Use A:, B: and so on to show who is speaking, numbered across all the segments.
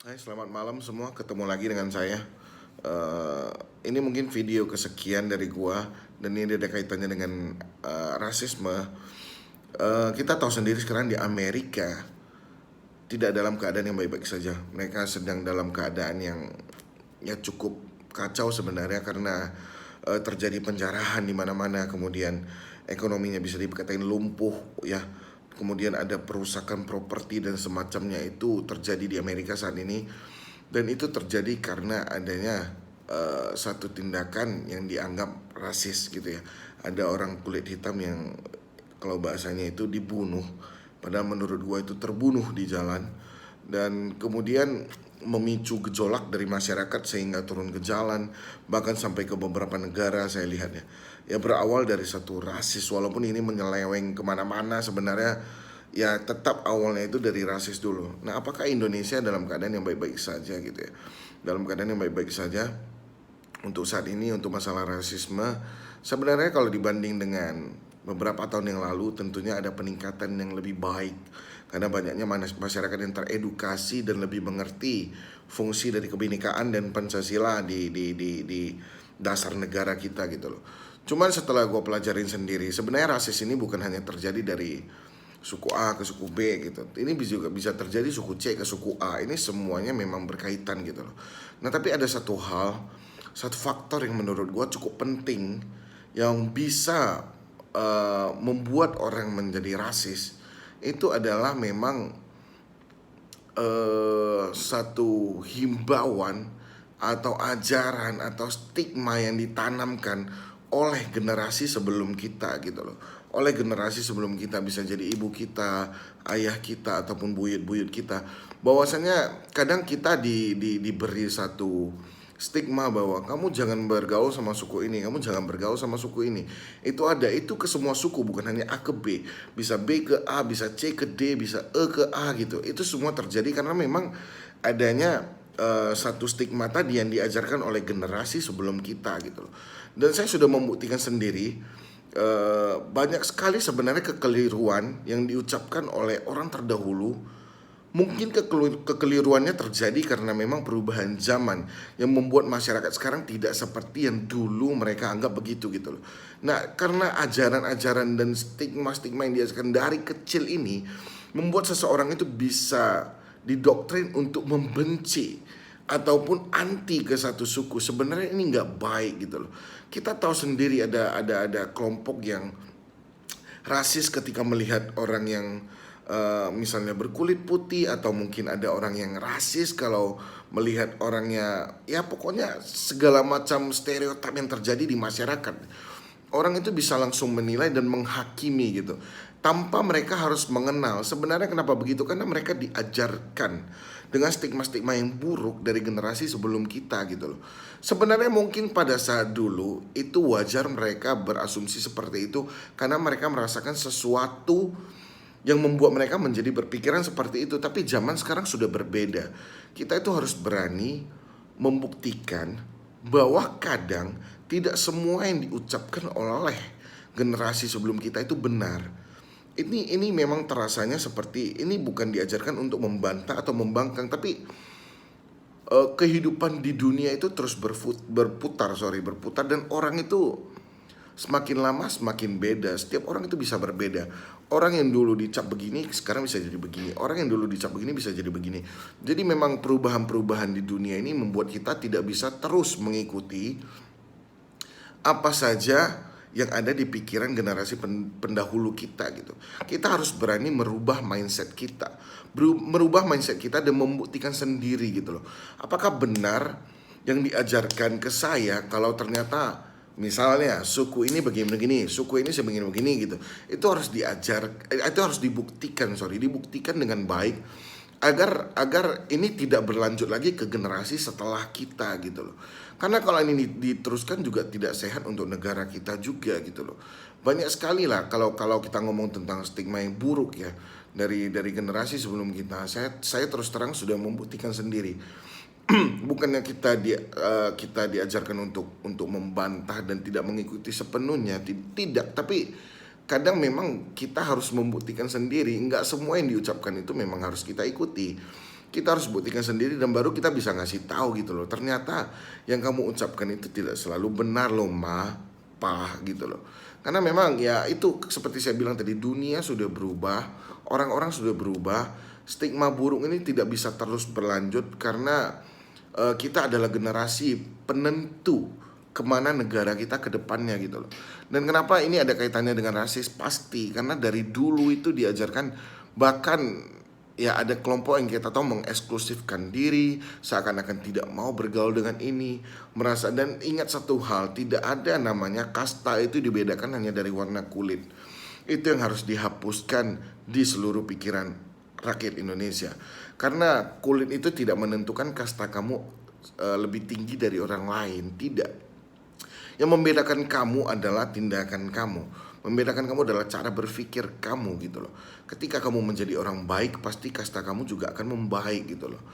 A: Hai, selamat malam semua. Ketemu lagi dengan saya. Eh, ini mungkin video kesekian dari gua dan ini ada kaitannya dengan rasisme. Kita tahu sendiri sekarang di Amerika tidak dalam keadaan yang baik-baik saja. Mereka sedang dalam keadaan yang ya cukup kacau sebenarnya karena terjadi penjarahan di mana-mana, kemudian ekonominya bisa dikatain lumpuh ya. Kemudian ada perusakan properti dan semacamnya itu terjadi di Amerika saat ini. Dan itu terjadi karena adanya satu tindakan yang dianggap rasis gitu ya. Ada orang kulit hitam yang kalau bahasanya itu dibunuh, padahal menurut gua itu terbunuh di jalan, dan kemudian memicu gejolak dari masyarakat sehingga turun ke jalan, bahkan sampai ke beberapa negara saya lihat ya. Ya berawal dari satu rasis, walaupun ini menyeleweng kemana-mana sebenarnya, ya tetap awalnya itu dari rasis dulu. Nah, apakah Indonesia dalam keadaan yang baik-baik saja gitu ya? Dalam keadaan yang baik-baik saja untuk saat ini untuk masalah rasisme. Sebenarnya kalau dibanding dengan beberapa tahun yang lalu tentunya ada peningkatan yang lebih baik karena banyaknya masyarakat yang teredukasi dan lebih mengerti fungsi dari kebinekaan dan Pancasila di dasar negara kita gitu loh. Cuman setelah gue pelajarin sendiri, sebenarnya rasis ini bukan hanya terjadi dari suku A ke suku B gitu. Ini juga bisa terjadi suku C ke suku A. Ini semuanya memang berkaitan gitu loh. Nah, tapi ada satu hal, satu faktor yang menurut gue cukup penting yang bisa membuat orang menjadi rasis. Itu adalah memang satu himbauan atau ajaran atau stigma yang ditanamkan oleh generasi sebelum kita gitu loh. Oleh generasi sebelum kita, bisa jadi ibu kita, ayah kita ataupun buyut-buyut kita. Bahwasanya kadang kita diberi satu stigma bahwa kamu jangan bergaul sama suku ini, kamu jangan bergaul sama suku ini. Itu ada, itu ke semua suku, bukan hanya A ke B. Bisa B ke A, bisa C ke D, bisa E ke A gitu. Itu semua terjadi karena memang adanya satu stigma tadi yang diajarkan oleh generasi sebelum kita gitu loh. Dan saya sudah membuktikan sendiri banyak sekali sebenarnya kekeliruan yang diucapkan oleh orang terdahulu. Mungkin kekeliruannya terjadi karena memang perubahan zaman yang membuat masyarakat sekarang tidak seperti yang dulu mereka anggap begitu gitu loh. Nah, karena ajaran-ajaran dan stigma-stigma yang diajarkan dari kecil ini membuat seseorang itu bisa didoktrin untuk membenci ataupun anti ke satu suku. Sebenarnya ini nggak baik gitu loh. Kita tahu sendiri ada kelompok yang rasis ketika melihat orang yang misalnya berkulit putih, atau mungkin ada orang yang rasis kalau melihat orangnya, ya pokoknya segala macam stereotip yang terjadi di masyarakat. Orang itu bisa langsung menilai dan menghakimi gitu tanpa mereka harus mengenal sebenarnya kenapa begitu, karena mereka diajarkan dengan stigma-stigma yang buruk dari generasi sebelum kita gitu loh. Sebenarnya mungkin pada saat dulu itu wajar mereka berasumsi seperti itu karena mereka merasakan sesuatu yang membuat mereka menjadi berpikiran seperti itu. Tapi zaman sekarang sudah berbeda. Kita itu harus berani membuktikan bahwa kadang tidak semua yang diucapkan oleh generasi sebelum kita itu benar. Ini memang terasanya seperti ini bukan diajarkan untuk membantah atau membangkang, tapi kehidupan di dunia itu terus berputar dan orang itu semakin lama semakin beda. Setiap orang itu bisa berbeda. Orang yang dulu dicap begini sekarang bisa jadi begini. Orang yang dulu dicap begini bisa jadi begini. Jadi memang perubahan-perubahan di dunia ini membuat kita tidak bisa terus mengikuti apa saja yang ada di pikiran generasi pendahulu kita gitu. Kita harus berani merubah mindset kita, merubah mindset kita dan membuktikan sendiri gitu loh. Apakah benar yang diajarkan ke saya kalau ternyata misalnya suku ini begini-begini, suku ini sebegini-begini gitu. Itu harus itu harus dibuktikan dengan baik agar agar ini tidak berlanjut lagi ke generasi setelah kita gitu loh. Karena kalau ini diteruskan juga tidak sehat untuk negara kita juga gitu loh. Banyak sekali lah kalau kalau kita ngomong tentang stigma yang buruk ya dari generasi sebelum kita. Saya terus terang sudah membuktikan sendiri. Bukannya kita diajarkan untuk membantah dan tidak mengikuti sepenuhnya, tidak, tapi kadang memang kita harus membuktikan sendiri. Nggak semua yang diucapkan itu memang harus kita ikuti. Kita harus buktikan sendiri dan baru kita bisa ngasih tahu gitu loh. Ternyata yang kamu ucapkan itu tidak selalu benar loh, ma, pa gitu loh. Karena memang ya itu seperti saya bilang tadi, dunia sudah berubah, orang-orang sudah berubah. Stigma buruk ini tidak bisa terus berlanjut karena kita adalah generasi penentu kemana negara kita ke depannya gitu loh. Dan kenapa ini ada kaitannya dengan rasis? Pasti karena dari dulu itu diajarkan, bahkan ya ada kelompok yang kita tahu mengeksklusifkan diri, seakan-akan tidak mau bergaul dengan ini, merasa. Dan ingat satu hal, tidak ada namanya kasta itu dibedakan hanya dari warna kulit. Itu yang harus dihapuskan di seluruh pikiran rakyat Indonesia. Karena kulit itu tidak menentukan kasta kamu lebih tinggi dari orang lain, tidak. Yang membedakan kamu adalah tindakan kamu. Membedakan kamu adalah cara berpikir kamu gitu loh. Ketika kamu menjadi orang baik, pasti kasta kamu juga akan membaik gitu loh.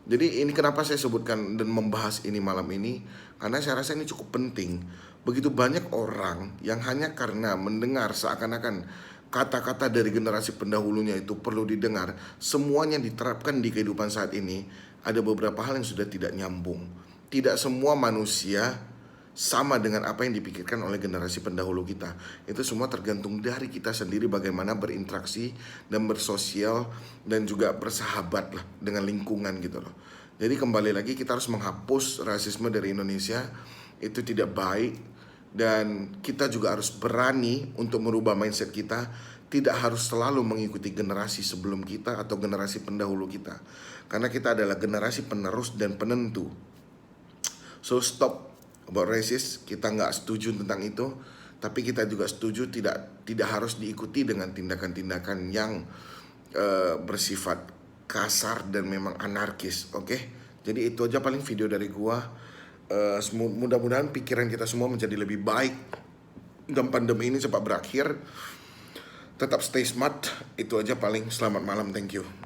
A: Jadi ini kenapa saya sebutkan dan membahas ini malam ini, karena saya rasa ini cukup penting. Begitu banyak orang yang hanya karena mendengar seakan-akan kata-kata dari generasi pendahulunya itu perlu didengar, semuanya diterapkan di kehidupan saat ini. Ada beberapa hal yang sudah tidak nyambung. Tidak semua manusia sama dengan apa yang dipikirkan oleh generasi pendahulu kita. Itu semua tergantung dari kita sendiri bagaimana berinteraksi dan bersosial dan juga bersahabat lah dengan lingkungan gitu loh. Jadi kembali lagi kita harus menghapus rasisme dari Indonesia. Itu tidak baik. Dan kita juga harus berani untuk merubah mindset kita. Tidak harus selalu mengikuti generasi sebelum kita atau generasi pendahulu kita. Karena kita adalah generasi penerus dan penentu. So stop about racist. Kita nggak setuju tentang itu, tapi kita juga setuju tidak harus diikuti dengan tindakan-tindakan yang bersifat kasar dan memang anarkis. Oke? Jadi itu aja paling video dari gua. Mudah-mudahan pikiran kita semua menjadi lebih baik dan pandemi ini cepat berakhir. Tetap stay smart. Itu aja paling. Selamat malam, thank you.